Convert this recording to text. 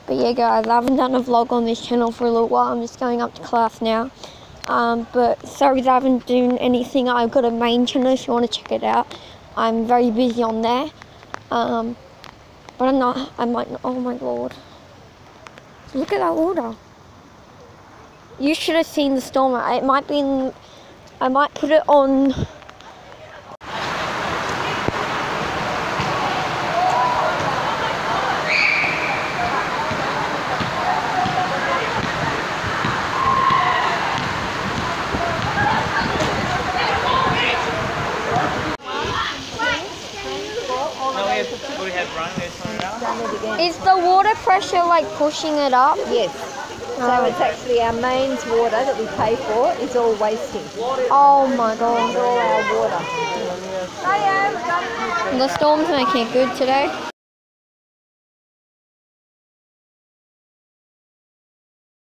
But yeah guys, I haven't done a vlog on this channel for a little while. I'm just going up to class now. But sorry that I haven't done anything. I've got a main channel if you want to check it out. I'm very busy on there. But I might not, oh my lord. Look at that water. You should have seen the storm. It might be in, I might put it on. Is the water pressure like pushing it up? Yes. So it's actually our mains water that we pay for is all wasting. Oh my god. It's all our water. The storm's making it good today.